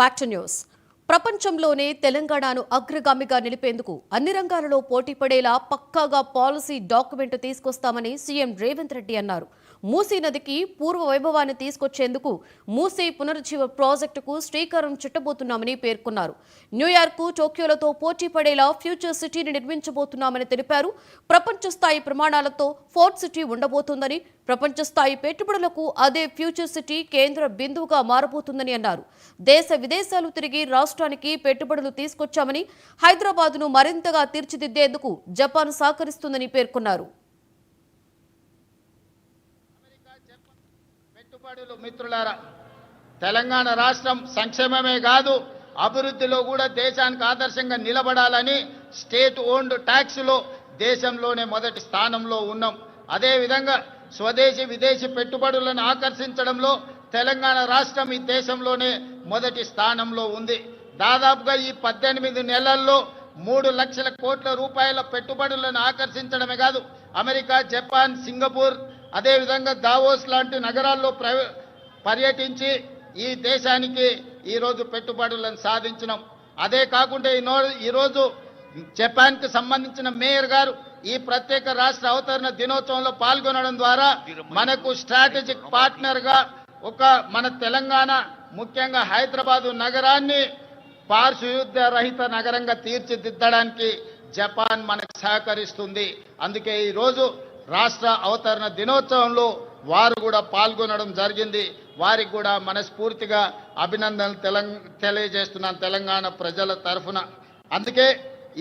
Back to news. ప్రపంచంలోనే తెలంగాణను అగ్రగామిగా నిలిపేందుకు అన్ని రంగాలలో పోటీ పడేలా పక్కాగా పాలసీ డాక్యుమెంట్ తీసుకొస్తామని సీఎం రేవంత్ రెడ్డి అన్నారు. మూసీ నదికి పూర్వ వైభవాన్ని తీసుకొచ్చేందుకు మూసీ పునరుజ్జీవ ప్రాజెక్టుకు శ్రీకారం చుట్టబోతున్నామని పేర్కొన్నారు. న్యూయార్క్, టోక్యోలతో పోటీ పడేలా ఫ్యూచర్ సిటీని నిర్మించబోతున్నామని తెలిపారు. ప్రపంచ స్థాయి ప్రమాణాలతో ఫోర్త్ సిటీ ఉండబోతోందని, ప్రపంచ స్థాయి పెట్టుబడులకు అదే ఫ్యూచర్ సిటీ కేంద్ర బిందువుగా మారబోతుందని అన్నారు. దేశ విదేశాలు తిరిగి రాష్ట్రానికి పెట్టుబడులు తీసుకొచ్చామని, హైదరాబాద్ను మరింతగా తీర్చిదిద్దేందుకు జపాన్ సహకరిస్తుందని పేర్కొన్నారు. పెట్టుబడులు మిత్రులారా, తెలంగాణ రాష్ట్రం సంక్షేమమే కాదు అభివృద్ధిలో కూడా దేశానికి ఆదర్శంగా నిలబడాలని స్టేట్ ఓన్డ్ ట్యాక్స్లో దేశంలోనే మొదటి స్థానంలో ఉన్నాం. అదేవిధంగా స్వదేశీ విదేశీ పెట్టుబడులను ఆకర్షించడంలో తెలంగాణ రాష్ట్రం ఈ దేశంలోనే మొదటి స్థానంలో ఉంది. దాదాపుగా ఈ 18 నెలల్లో 3 లక్షల కోట్ల రూపాయల పెట్టుబడులను ఆకర్షించడమే కాదు, అమెరికా, జపాన్, సింగపూర్, అదేవిధంగా దావోస్ లాంటి నగరాల్లో పర్యటించి ఈ దేశానికి ఈరోజు పెట్టుబడులను సాధించినాం. అదే కాకుండా ఈరోజు జపాన్కి సంబంధించిన మేయర్ గారు ఈ ప్రత్యేక రాష్ట్ర అవతరణ దినోత్సవంలో పాల్గొనడం ద్వారా మనకు స్ట్రాటజిక్ పార్ట్నర్గా మన తెలంగాణ, ముఖ్యంగా హైదరాబాదు నగరాన్ని పారిశుద్ధ్య రహిత నగరంగా తీర్చిదిద్దడానికి జపాన్ మనకు సహకరిస్తుంది. అందుకే ఈరోజు రాష్ట్ర అవతరణ దినోత్సవంలో వారు కూడా పాల్గొనడం జరిగింది. వారికి కూడా మనస్ఫూర్తిగా అభినందనలు తెలియజేస్తున్నాను తెలంగాణ ప్రజల తరఫున. అందుకే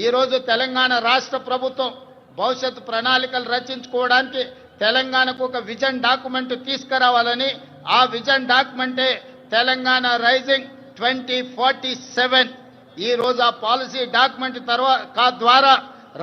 ఈరోజు తెలంగాణ రాష్ట్ర ప్రభుత్వం భవిష్యత్తు ప్రణాళికలు రచించుకోవడానికి తెలంగాణకు ఒక విజన్ డాక్యుమెంట్ తీసుకురావాలని, ఆ విజన్ డాక్యుమెంటే తెలంగాణ రైజింగ్ 2047. ఈరోజు ఆ పాలసీ డాక్యుమెంట్ ద్వారా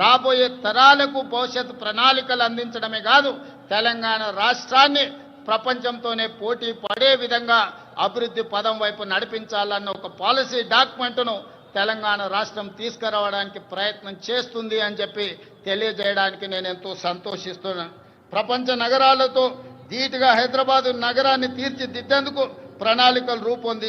రాబోయే తరాలకు భవిష్యత్తు ప్రణాళికలు అందించడమే కాదు, తెలంగాణ రాష్ట్రాన్ని ప్రపంచంతోనే పోటీ పడే విధంగా అభివృద్ధి పదం వైపు నడిపించాలన్న ఒక పాలసీ డాక్యుమెంట్ను తెలంగాణ రాష్ట్రం తీసుకురావడానికి ప్రయత్నం చేస్తుంది అని చెప్పి తెలియజేయడానికి నేను ఎంతో సంతోషిస్తున్నాను. ప్రపంచ నగరాలతో ధీటుగా హైదరాబాదు నగరాన్ని తీర్చిదిద్దేందుకు ప్రణాళికలు రూపొందిస్తున్నాను.